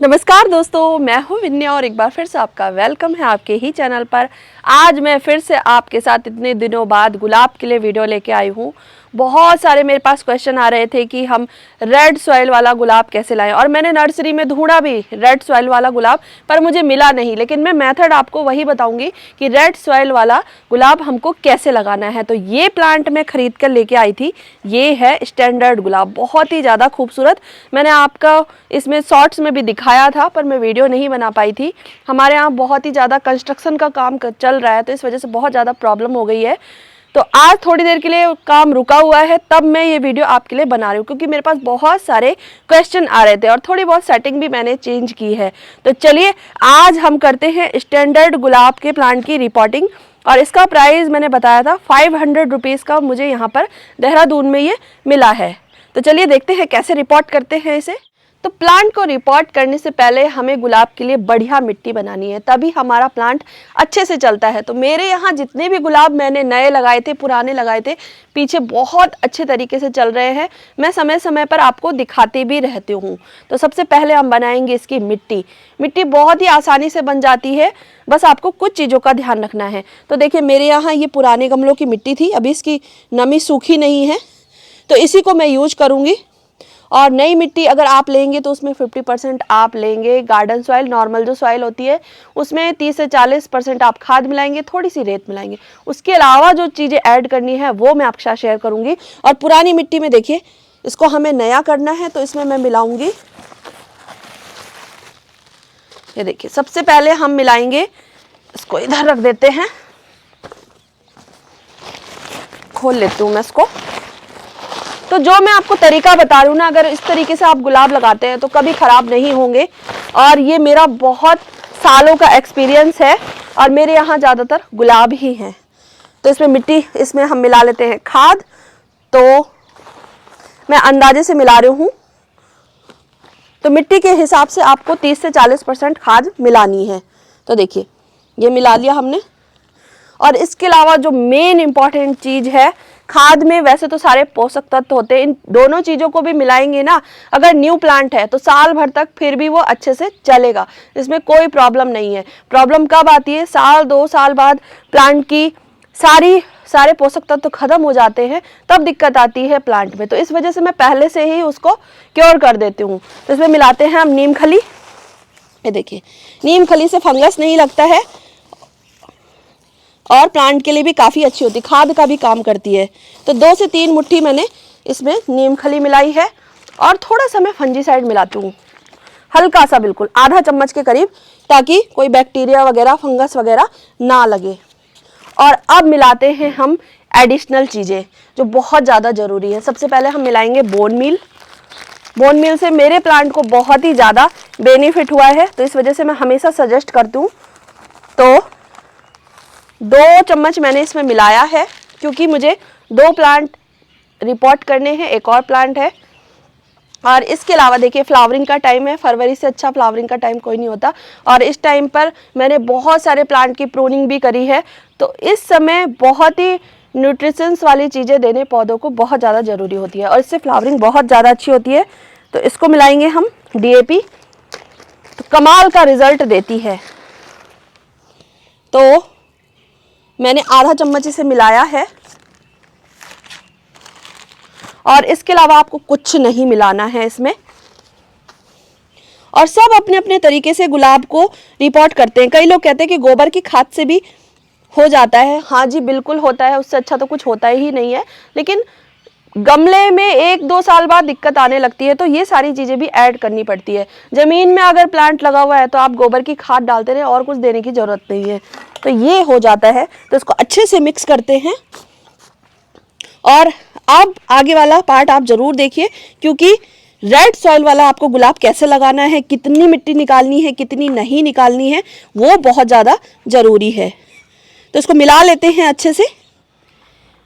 नमस्कार दोस्तों, मैं हूं विन्या और एक बार फिर से आपका वेलकम है आपके ही चैनल पर। आज मैं फिर से आपके साथ इतने दिनों बाद गुलाब के लिए वीडियो लेके आई हूं। बहुत सारे मेरे पास क्वेश्चन आ रहे थे कि हम रेड सॉइल वाला गुलाब कैसे लाएं, और मैंने नर्सरी में ढूंढा भी रेड सॉइल वाला गुलाब, पर मुझे मिला नहीं। लेकिन मैं मेथड आपको वही बताऊंगी कि रेड सॉइल वाला गुलाब हमको कैसे लगाना है। तो ये प्लांट मैं खरीद कर लेके आई थी। ये है स्टैंडर्ड गुलाब, बहुत ही ज़्यादा खूबसूरत। मैंने आपका इसमें शॉर्ट्स में भी दिखाया था, पर मैं वीडियो नहीं बना पाई थी। हमारे यहाँ बहुत ही ज़्यादा कंस्ट्रक्शन का काम चल रहा है, तो इस वजह से बहुत ज़्यादा प्रॉब्लम हो गई है। तो आज थोड़ी देर के लिए काम रुका हुआ है, तब मैं ये वीडियो आपके लिए बना रही हूँ, क्योंकि मेरे पास बहुत सारे क्वेश्चन आ रहे थे और थोड़ी बहुत सेटिंग भी मैंने चेंज की है। तो चलिए आज हम करते हैं स्टैंडर्ड गुलाब के प्लांट की रिपोर्टिंग। और इसका प्राइस मैंने बताया था 500 रुपीज़ का, मुझे यहाँ पर देहरादून में ये मिला है। तो चलिए देखते हैं कैसे रिपोर्ट करते हैं इसे। तो प्लांट को रिपोर्ट करने से पहले हमें गुलाब के लिए बढ़िया मिट्टी बनानी है, तभी हमारा प्लांट अच्छे से चलता है। तो मेरे यहाँ जितने भी गुलाब मैंने नए लगाए थे, पुराने लगाए थे, पीछे बहुत अच्छे तरीके से चल रहे हैं। मैं समय समय पर आपको दिखाती भी रहती हूँ। तो सबसे पहले हम बनाएंगे इसकी मिट्टी। मिट्टी बहुत ही आसानी से बन जाती है, बस आपको कुछ चीज़ों का ध्यान रखना है। तो देखिए मेरे यहाँ ये पुराने गमलों की मिट्टी थी, अभी इसकी नमी सूखी नहीं है, तो इसी को मैं यूज करूँगी। और नई मिट्टी अगर आप लेंगे तो उसमें 50% आप लेंगे गार्डन सॉइल, नॉर्मल जो सॉइल होती है उसमें 30 से 40% आप खाद मिलाएंगे, थोड़ी सी रेत मिलाएंगे। उसके अलावा जो चीज़ें ऐड करनी है वो मैं आपके साथ शेयर करूंगी। और पुरानी मिट्टी में देखिए, इसको हमें नया करना है, तो इसमें मैं मिलाऊंगी। ये देखिए, सबसे पहले हम मिलाएंगे, इसको इधर रख देते हैं, खोल लेती हूँ मैं इसको। तो जो मैं आपको तरीका बता रही हूँ ना, अगर इस तरीके से आप गुलाब लगाते हैं तो कभी ख़राब नहीं होंगे। और ये मेरा बहुत सालों का एक्सपीरियंस है, और मेरे यहाँ ज़्यादातर गुलाब ही हैं। तो इसमें मिट्टी, इसमें हम मिला लेते हैं खाद। तो मैं अंदाजे से मिला रही हूँ, तो मिट्टी के हिसाब से आपको 30 से 40% खाद मिलानी है। तो देखिए ये मिला लिया हमने। और इसके अलावा जो मेन इम्पॉर्टेंट चीज़ है, खाद में वैसे तो सारे पोषक तत्व होते हैं, इन दोनों चीज़ों को भी मिलाएंगे ना, अगर न्यू प्लांट है तो साल भर तक फिर भी वो अच्छे से चलेगा, इसमें कोई प्रॉब्लम नहीं है। प्रॉब्लम कब आती है? साल 2 साल बाद प्लांट की सारे पोषक तत्व खत्म हो जाते हैं, तब दिक्कत आती है प्लांट में। तो इस वजह से मैं पहले से ही उसको क्योर कर देती हूँ। तो इसमें मिलाते हैं हम नीम खली। ये देखिए, नीम खली से फंगस नहीं लगता है और प्लांट के लिए भी काफ़ी अच्छी होती है, खाद का भी काम करती है। तो 2 से 3 मुट्ठी मैंने इसमें नीम खली मिलाई है, और थोड़ा सा मैं फंजीसाइड मिलाती हूँ, हल्का सा, बिल्कुल आधा चम्मच के करीब, ताकि कोई बैक्टीरिया वगैरह, फंगस वगैरह ना लगे। और अब मिलाते हैं हम एडिशनल चीज़ें जो बहुत ज़्यादा ज़रूरी है। सबसे पहले हम मिलाएंगे बोन मील। बोन मील से मेरे प्लांट को बहुत ही ज़्यादा बेनिफिट हुआ है, तो इस वजह से मैं हमेशा सजेस्ट करती हूँ। तो 2 चम्मच मैंने इसमें मिलाया है, क्योंकि मुझे 2 प्लांट रिपोर्ट करने हैं, एक और प्लांट है। और इसके अलावा देखिए, फ्लावरिंग का टाइम है, फरवरी से अच्छा फ्लावरिंग का टाइम कोई नहीं होता। और इस टाइम पर मैंने बहुत सारे प्लांट की प्रूनिंग भी करी है, तो इस समय बहुत ही न्यूट्रिशंस वाली चीज़ें देने पौधों को बहुत ज़्यादा ज़रूरी होती है, और इससे फ्लावरिंग बहुत ज़्यादा अच्छी होती है। तो इसको मिलाएंगे हम DAP, तो कमाल का रिजल्ट देती है। तो मैंने आधा चम्मच इसे मिलाया है, और इसके अलावा आपको कुछ नहीं मिलाना है इसमें। और सब अपने अपने तरीके से गुलाब को रिपोर्ट करते हैं। कई लोग कहते हैं कि गोबर की खाद से भी हो जाता है। हाँ जी, बिल्कुल होता है, उससे अच्छा तो कुछ होता ही नहीं है। लेकिन गमले में 1-2 साल बाद दिक्कत आने लगती है, तो ये सारी चीज़ें भी ऐड करनी पड़ती है। ज़मीन में अगर प्लांट लगा हुआ है तो आप गोबर की खाद डालते रहें, और कुछ देने की ज़रूरत नहीं है। तो ये हो जाता है। तो इसको अच्छे से मिक्स करते हैं। और अब आगे वाला पार्ट आप ज़रूर देखिए, क्योंकि रेड सॉइल वाला आपको गुलाब कैसे लगाना है, कितनी मिट्टी निकालनी है, कितनी नहीं निकालनी है, वो बहुत ज़्यादा ज़रूरी है। तो इसको मिला लेते हैं अच्छे से।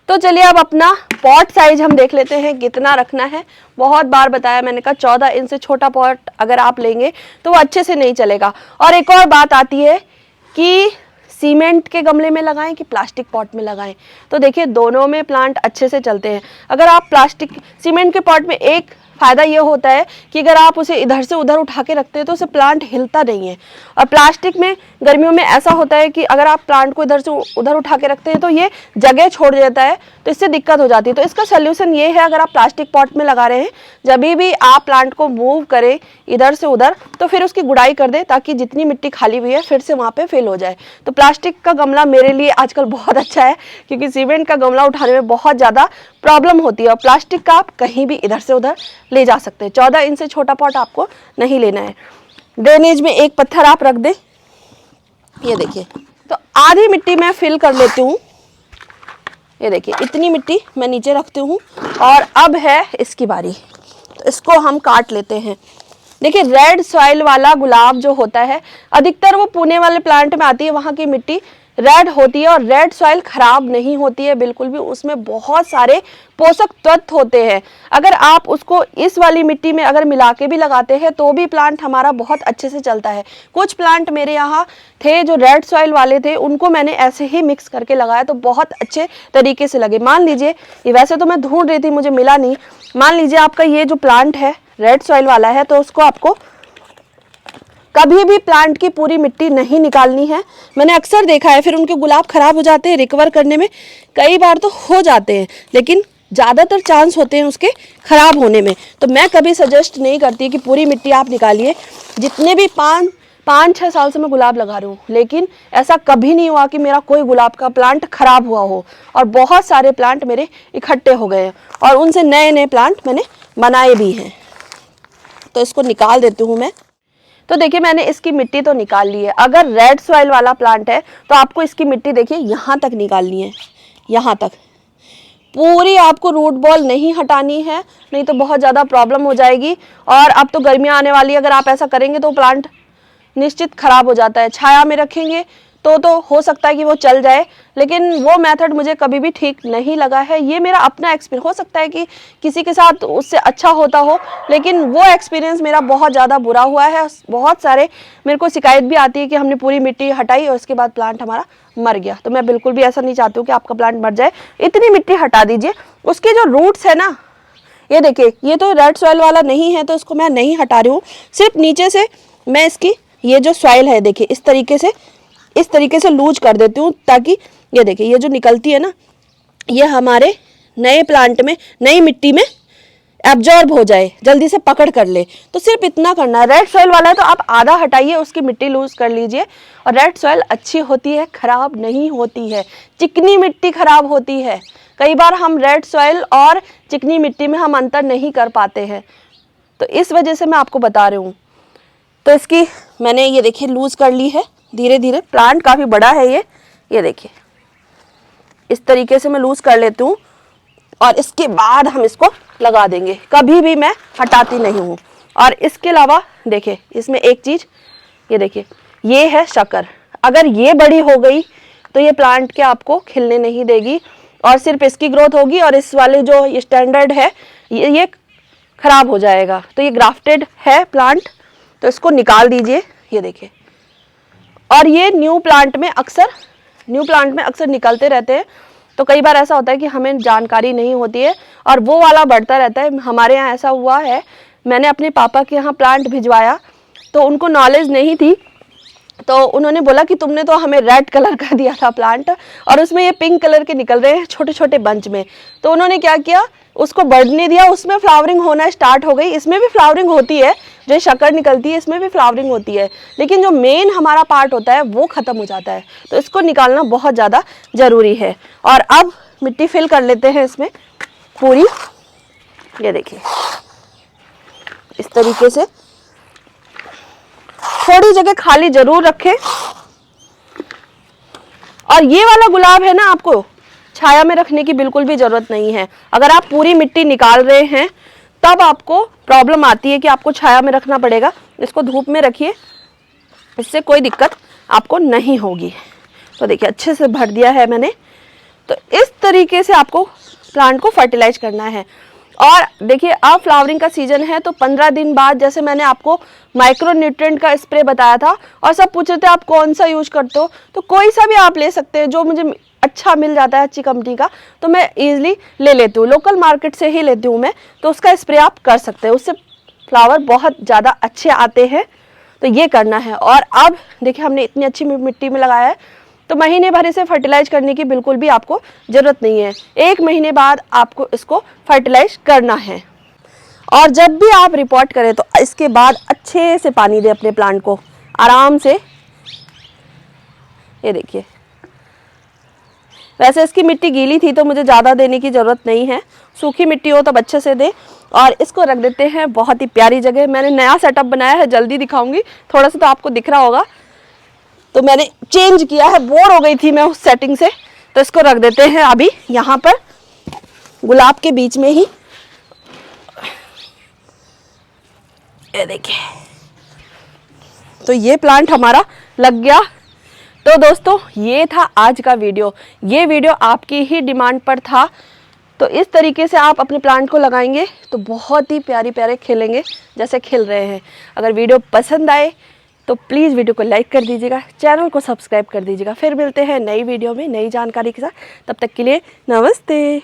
तो चलिए अब अपना पॉट साइज हम देख लेते हैं कितना रखना है। बहुत बार बताया मैंने, कहा 14 इंच से छोटा पॉट अगर आप लेंगे तो वो अच्छे से नहीं चलेगा। और एक और बात आती है कि सीमेंट के गमले में लगाएं कि प्लास्टिक पॉट में लगाएं। तो देखिए दोनों में प्लांट अच्छे से चलते हैं। अगर आप सीमेंट के पॉट में एक फ़ायदा ये होता है कि अगर आप उसे इधर से उधर उठा के रखते हैं तो उसे प्लांट हिलता नहीं है। और प्लास्टिक में गर्मियों में ऐसा होता है कि अगर आप प्लांट को इधर से उधर उठा के रखते हैं तो ये जगह छोड़ देता है, तो इससे दिक्कत हो जाती है। तो इसका सोल्यूशन ये है, अगर आप प्लास्टिक पॉट में लगा रहे हैं, जब भी आप प्लांट को मूव करें इधर से उधर तो फिर उसकी गुड़ाई कर दें, ताकि जितनी मिट्टी खाली हुई है फिर से वहाँ पे फिल हो जाए। तो प्लास्टिक का गमला मेरे लिए आजकल बहुत अच्छा है, क्योंकि सीमेंट का गमला उठाने में बहुत ज़्यादा प्रॉब्लम होती है। और प्लास्टिक का आप कहीं भी इधर से उधर ले जा सकते हैं। 14 इंच से छोटा पॉट आपको नहीं लेना है। ड्रेनेज में एक पत्थर आप रख दें, ये देखिए। तो आधी मिट्टी मैं फिल कर लेती हूँ, ये देखिए इतनी मिट्टी मैं नीचे रखती हूँ। और अब है इसकी बारी, तो इसको हम काट लेते हैं। देखिए रेड सॉइल वाला गुलाब जो होता है, अधिकतर वो पुणे वाले प्लांट में आती है, वहाँ की मिट्टी रेड होती है। और रेड सॉइल खराब नहीं होती है बिल्कुल भी, उसमें बहुत सारे पोषक तत्व होते हैं। अगर आप उसको इस वाली मिट्टी में अगर मिला के भी लगाते हैं तो भी प्लांट हमारा बहुत अच्छे से चलता है। कुछ प्लांट मेरे यहाँ थे जो रेड सॉइल वाले थे, उनको मैंने ऐसे ही मिक्स करके लगाया तो बहुत अच्छे तरीके से लगे। मान लीजिए ये, वैसे तो मैं ढूंढ रही थी मुझे मिला नहीं, मान लीजिए आपका ये जो प्लांट है रेड सॉइल वाला है, तो उसको आपको कभी भी प्लांट की पूरी मिट्टी नहीं निकालनी है। मैंने अक्सर देखा है फिर उनके गुलाब खराब हो जाते हैं, रिकवर करने में कई बार तो हो जाते हैं, लेकिन ज़्यादातर चांस होते हैं उसके खराब होने में। तो मैं कभी सजेस्ट नहीं करती कि पूरी मिट्टी आप निकालिए। जितने भी 5-6 साल से मैं गुलाब लगा रही हूँ, लेकिन ऐसा कभी नहीं हुआ कि मेरा कोई गुलाब का प्लांट खराब हुआ हो। और बहुत सारे प्लांट मेरे इकट्ठे हो गए हैं और उनसे नए नए प्लांट मैंने बनाए भी हैं। तो इसको निकाल देती हूँ मैं। तो देखिए मैंने इसकी मिट्टी तो निकाल ली है। अगर रेड सॉइल वाला प्लांट है तो आपको इसकी मिट्टी देखिए यहाँ तक निकालनी है, यहाँ तक पूरी आपको रूट बॉल नहीं हटानी है, नहीं तो बहुत ज़्यादा प्रॉब्लम हो जाएगी। और अब तो गर्मियाँ आने वाली है, अगर आप ऐसा करेंगे तो प्लांट निश्चित खराब हो जाता है। छाया में रखेंगे तो हो सकता है कि वो चल जाए, लेकिन वो मेथड मुझे कभी भी ठीक नहीं लगा है। ये मेरा अपना एक्सपीरियंस, हो सकता है कि किसी के साथ उससे अच्छा होता हो, लेकिन वो एक्सपीरियंस मेरा बहुत ज़्यादा बुरा हुआ है। बहुत सारे मेरे को शिकायत भी आती है कि हमने पूरी मिट्टी हटाई और उसके बाद प्लांट हमारा मर गया। तो मैं बिल्कुल भी ऐसा नहीं चाहती हूँ कि आपका प्लांट मर जाए। इतनी मिट्टी हटा दीजिए। उसके जो रूट्स है ना, ये देखिए ये तो रेड सॉइल वाला नहीं है तो इसको मैं नहीं हटा रही हूँ, सिर्फ नीचे से मैं इसकी ये जो सॉइल है देखिए इस तरीके से लूज कर देती हूँ, ताकि ये देखिए ये जो निकलती है ना, ये हमारे नए प्लांट में नई मिट्टी में एब्जॉर्ब हो जाए, जल्दी से पकड़ कर ले। तो सिर्फ इतना करना है। रेड सॉइल वाला है तो आप आधा हटाइए, उसकी मिट्टी लूज कर लीजिए। और रेड सॉइल अच्छी होती है, खराब नहीं होती है। चिकनी मिट्टी खराब होती है। कई बार हम रेड सॉइल और चिकनी मिट्टी में हम अंतर नहीं कर पाते हैं, तो इस वजह से मैं आपको बता रही हूँ। तो इसकी मैंने ये देखिए लूज कर ली है धीरे धीरे। प्लांट काफ़ी बड़ा है ये देखिए इस तरीके से मैं लूज कर लेती हूँ और इसके बाद हम इसको लगा देंगे। कभी भी मैं हटाती नहीं हूँ। और इसके अलावा देखिए इसमें एक चीज़ ये देखिए, ये है शक्कर। अगर ये बड़ी हो गई तो ये प्लांट के आपको खिलने नहीं देगी और सिर्फ इसकी ग्रोथ होगी, और इस वाले जो ये स्टैंडर्ड है ये खराब हो जाएगा। तो ये ग्राफ्टेड है प्लांट, तो इसको निकाल दीजिए। ये देखिए, और ये न्यू प्लांट में अक्सर निकलते रहते हैं। तो कई बार ऐसा होता है कि हमें जानकारी नहीं होती है और वो वाला बढ़ता रहता है। हमारे यहाँ ऐसा हुआ है, मैंने अपने पापा के यहाँ प्लांट भिजवाया तो उनको नॉलेज नहीं थी, तो उन्होंने बोला कि तुमने तो हमें रेड कलर का दिया था प्लांट और उसमें ये पिंक कलर के निकल रहे हैं छोटे छोटे बंच में। तो उन्होंने क्या किया, उसको बढ़ने दिया, उसमें फ्लावरिंग होना स्टार्ट हो गई। इसमें भी फ्लावरिंग होती है, जो शक्कर निकलती है इसमें भी फ्लावरिंग होती है, लेकिन जो मेन हमारा पार्ट होता है वो ख़त्म हो जाता है। तो इसको निकालना बहुत ज़्यादा ज़रूरी है। और अब मिट्टी फिल कर लेते हैं इसमें पूरी। ये देखिए इस तरीके से थोड़ी जगह खाली जरूर रखें। और ये वाला गुलाब है ना, आपको छाया में रखने की बिल्कुल भी जरूरत नहीं है। अगर आप पूरी मिट्टी निकाल रहे हैं तब आपको प्रॉब्लम आती है कि आपको छाया में रखना पड़ेगा। इसको धूप में रखिए, इससे कोई दिक्कत आपको नहीं होगी। तो देखिए अच्छे से भर दिया है मैंने। तो इस तरीके से आपको प्लांट को फर्टिलाइज करना है। और देखिए अब फ्लावरिंग का सीजन है, तो 15 दिन बाद, जैसे मैंने आपको माइक्रो न्यूट्रिएंट का स्प्रे बताया था और सब पूछ रहे थे आप कौन सा यूज करते हो, तो कोई सा भी आप ले सकते हैं जो मुझे अच्छा मिल जाता है अच्छी कंपनी का, तो मैं ईजिली ले लेती हूँ, लोकल मार्केट से ही लेती हूँ मैं। तो उसका स्प्रे आप कर सकते हैं, उससे फ्लावर बहुत ज़्यादा अच्छे आते हैं। तो ये करना है। और अब देखिए हमने इतनी अच्छी मिट्टी में लगाया है, तो महीने भर इसे फर्टिलाइज करने की बिल्कुल भी आपको ज़रूरत नहीं है। 1 महीने बाद आपको इसको फर्टिलाइज करना है। और जब भी आप रिपोर्ट करें तो इसके बाद अच्छे से पानी दें अपने प्लांट को, आराम से। ये देखिए, वैसे इसकी मिट्टी गीली थी तो मुझे ज़्यादा देने की ज़रूरत नहीं है, सूखी मिट्टी हो तब अच्छे से दें। और इसको रख देते हैं बहुत ही प्यारी जगह। मैंने नया सेटअप बनाया है, जल्दी दिखाऊंगी, थोड़ा सा तो आपको दिख रहा होगा। तो मैंने चेंज किया है, बोर हो गई थी मैं उस सेटिंग से। तो इसको रख देते हैं अभी यहाँ पर गुलाब के बीच में ही। ये देखिए, तो ये प्लांट हमारा लग गया। तो दोस्तों ये था आज का वीडियो। ये वीडियो आपकी ही डिमांड पर था। तो इस तरीके से आप अपने प्लांट को लगाएंगे तो बहुत ही प्यारे प्यारे खिलेंगे जैसे खिल रहे हैं। अगर वीडियो पसंद आए तो प्लीज़ वीडियो को लाइक कर दीजिएगा, चैनल को सब्सक्राइब कर दीजिएगा। फिर मिलते हैं नई वीडियो में नई जानकारी के साथ। तब तक के लिए नमस्ते।